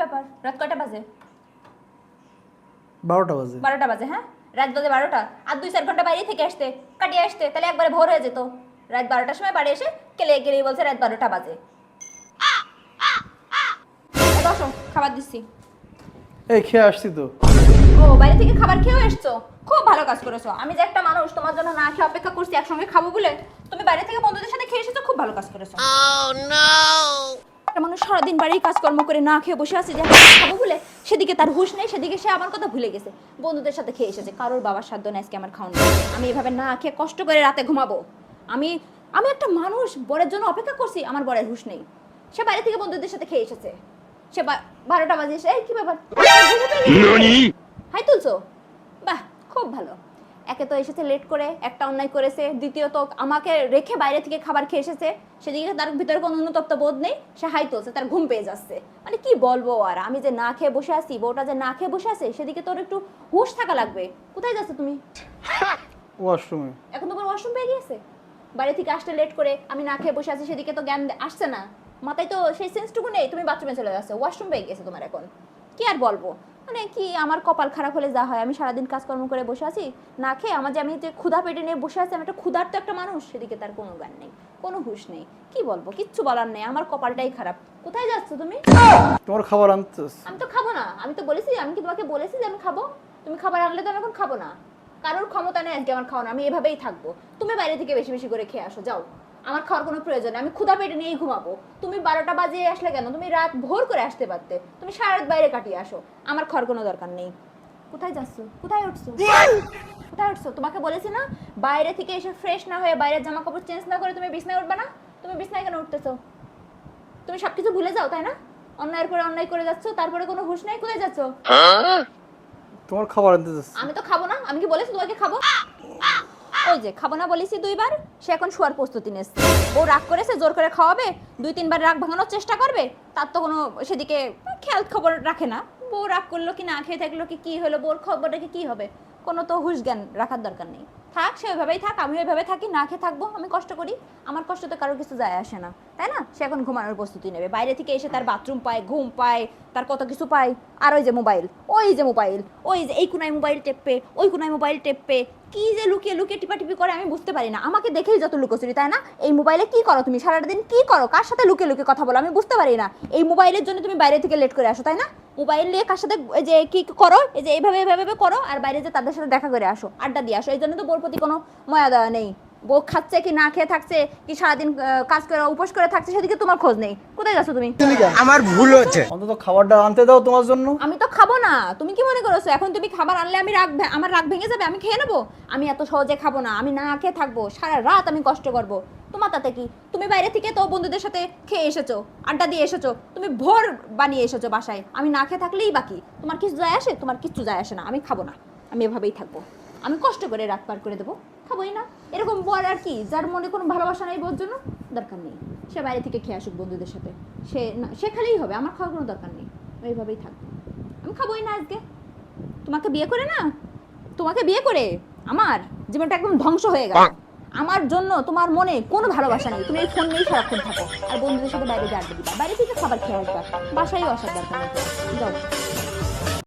ব্যাপার? রাত কয়টা বাজে? 12টা বাজে। 12টা বাজে। হ্যাঁ, রাত বাজে 12টা। আর 2-4 ঘন্টা বাইরে থেকে আসতে, কাটিয়ে আসতে, তাহলে একবারে ভোর হয়ে যেত। রাত 12টার সময় বাড়ি এসে গেলেই বলছে রাত 12টা বাজে। বসো, খাবার দিচ্ছি। এই খেয়ে আসছি তো। ও, বাইরে থেকে খাবার খেয়েও এসছো? খুব ভালো কাজ করেছো। আমি যে একটা মানুষ তোমার জন্য না খেয়ে অপেক্ষা করছি একসঙ্গে খাবো বলে, তুমি বাইরে থেকে বন্ধুদের সাথে খেয়ে এসেছো, খুব ভালো কাজ করেছো। একটা মানুষ সারাদিন বাড়ির কাজকর্ম করে না খেয়ে বসে আছে যে খাবো বলে, সেদিকে তার হুঁশ নেই, সেদিকে সে আমার কথা ভুলে গেছে। বন্ধুদের সাথে খেয়ে এসেছে, কারোর বাবার সাধ্য নেই আজকে আমার খাওয়ানো। আমি এভাবে না খেয়ে কষ্ট করে রাতে ঘুমাবো? আমি আমি একটা মানুষ, বরের জন্য অপেক্ষা করছি, আমার বরের হুঁশ নেই। সে বাইরে থেকে বন্ধুদের সাথে খেয়ে এসেছে, সে 12টা বাজে এসে, এই কি ব্যাপার, হাই তুলছো? বাহ, খুব ভালো। একে তো এসেছে লেট করে, একটা অন্যায় করেছে, দ্বিতীয়ত আমাকে রেখে বাইরে থেকে খাবার খেয়ে এসেছে, সেদিকে তার ভিতরে কোনো অনুতপ্ত বোধ নেই, সে হাই তুলছে, তার ঘুম পেয়ে যাচ্ছে। মানে কি বলবো আর, আমি যে না খেয়ে বসে আছি, বউটা যে না খেয়ে বসে আছে, সেদিকে তোর একটু হুঁশ থাকা লাগবে। কোথায় যাচ্ছ তুমি? ওয়াশরুমে। এখন তোমার ওয়াশরুম পেয়ে গিয়েছে? বাইরে থেকে আসতে লেট করে আমি না খেয়ে বসে আছি, সেদিকে তো জ্ঞান আসছে না, মাথায় তো সেই সেন্সটুকু নেই, তুমি বাথরুমে চলে যাচ্ছ, ওয়াশরুম পেয়ে গেছে তোমার এখন। কি আর বলবো, মানে কি আমার কপাল খারাপ হলে যা হয়, আমি সারাদিন কাজকর্ম করে বসে আছি না খেয়ে, আমি যে ক্ষুধা পেটে নিয়ে বসে আছি, আমি একটা ক্ষুধার তো একটা মানুষ, সেদিকে তার কোনো জ্ঞান নেই, কোনো হুঁশ নেই। কি বলবো, কিচ্ছু বলার নেই, আমার কপালটাই খারাপ। কোথায় যাচ্ছ তুমি? তোমার খাবার আনতেছ। আমি তো খাবো না, আমি তো বলেছি, আমি কি তোমাকে বলেছি যে আমি খাবো? তুমি খাবার আনলে তো আমি এখন খাবো না। কারোর ক্ষমতা নেই আজকে আমার খাওয়ানো, আমি এভাবেই থাকবো। তুমি বাইরে থেকে বেশি বেশি করে খেয়ে আসো, যাও। আমার খাওয়ার কোনো প্রয়োজন নেই, আমি ক্ষুধা পেটে নিয়েই ঘুমাবো। তুমি 12টা বাজে আসলে কেন? তুমি রাত ভোর করে আসতে পারতে, তুমি সারা রাত বাইরে কাটিয়ে আসো, আমার খাওয়ার কোনো দরকার নেই। কোথায় যাচ্ছ? কোথায় উঠছো? কোথায় উঠছো? তোমাকে বলেছি না, বাইরে থেকে এসে ফ্রেশ না হয়ে, বাইরের জামা কাপড় চেঞ্জ না করে তুমি বিছনায় উঠবে না। তুমি বিছনায় কেন উঠতেছো? তুমি সবকিছু ভুলে যাও, তাই না? অন্যায়ের পরে অন্যায় করে যাচ্ছ, তারপরে কোনো হুঁশ নাই। কোথায় যাচ্ছ? তোমার খাবার আনতে যাচ্ছি। আমি তো খাবো না, আমি কি বলেছি তোমাকে খাবো? ওই যে খাবো না বলেছি 2বার, সে এখন শোয়ার প্রস্তুতি নিচ্ছে। ও রাগ করেছে, জোর করে খাওয়াবে, 2-3বার রাগ ভাঙানোর চেষ্টা করবে, তার তো কোনো সেদিকে খেয়াল খবর রাখে না। বউ রাগ করলো কি, না খেয়ে থাকলো কি, কি হলো, বোর খবরটা কি হবে, কোনো তো হুঁশ জ্ঞান রাখার দরকার নেই। থাক, সে ওইভাবেই থাক, আমি ওইভাবে থাকি, না খেয়ে থাকবো, আমি কষ্ট করি, আমার কষ্ট তো কারোর কিছু যায় আসে না, তাই না? সে এখন ঘুমানোর প্রস্তুতি নেবে, বাইরে থেকে এসে তার বাথরুম পায়, ঘুম পায়, তার কত কিছু পায়। আর ওই যে মোবাইল, ওই যে মোবাইল, ওই যে এই কোনায় মোবাইল টেপে, ওই কোনায় মোবাইল টেপে, কি যে লুকিয়ে লুকিয়ে টিপাটিপি করে আমি বুঝতে পারি না। আমাকে দেখেই যত লুকোচুরি, তাই না? এই মোবাইলে কি করো তুমি সারাটা দিন, কি করো, কার সাথে লুকিয়ে লুকিয়ে কথা বলো, আমি বুঝতে পারি না। এই মোবাইলের জন্য তুমি বাইরে থেকে লেট করে আসো, তাই না? মোবাইল নিয়ে কার সাথে যে কি করো, এই যে এইভাবে এইভাবে করো, আর বাইরে যে তাদের সাথে দেখা করে আসো, আড্ডা দিয়ে আসো। এই জন্য তো বোর প্রতি কোনো মায়া দেওয়া নেই। বউ খাচ্ছে কি না খেয়ে থাকছে, কি সারাদিন কাজ করে উপোস করে থাকছে, সেদিকে তোমার খোঁজ নেই। কোথায় যাচ্ছ তুমি? আমার ভুল হচ্ছে। অন্তত খাবারটা আনতে দাও তোমার জন্য। আমি তো খাবো না। তুমি কি মনে করছো এখন তুমি খাবার আনলে আমি আমার রাগ ভেঙে যাবে, আমি খেয়ে নেবো? আমি এত সহজে খাবো না, আমি না খেয়ে থাকবো, সারা রাত আমি কষ্ট করবো। তোমার তাতে কি? তুমি বাইরে থেকে তো বন্ধুদের সাথে খেয়ে এসেছো, আড্ডা দিয়ে এসেছো, তুমি ভোর বানিয়ে এসেছো বাসায়, আমি না খেয়ে থাকলেই বাকি। তোমার কিছু যায় আসে? তোমার কিচ্ছু যায় আসে না, আমি খাবো না, আমি এভাবেই থাকবো। আমি কষ্ট করে রাত পার করে দেবো, খাবোই না। এরকম বর আর কি, যার মনে কোনো ভালোবাসা নেই বোর জন্য, দরকার নেই, সে বাইরে থেকে খেয়ে আসুক বন্ধুদের সাথে, সে খেলেই হবে, আমার খাওয়ার কোনো দরকার নেই, এইভাবেই থাকবো। আমি খাবোই না আজকে। তোমাকে বিয়ে করে না, তোমাকে বিয়ে করে আমার জীবনটা একদম ধ্বংস হয়ে গেল। আমার জন্য তোমার মনে কোনো ভালোবাসা নেই, তুমি এই ফোন নিয়েই সারাক্ষণ থাকো, আর বন্ধুদের সাথে বাইরে গিয়ে আড্ডা দিবা, বাইরে থেকে খাবার খেয়ে আসবা, বাসায়ও আসার দরকার নেই। যাও।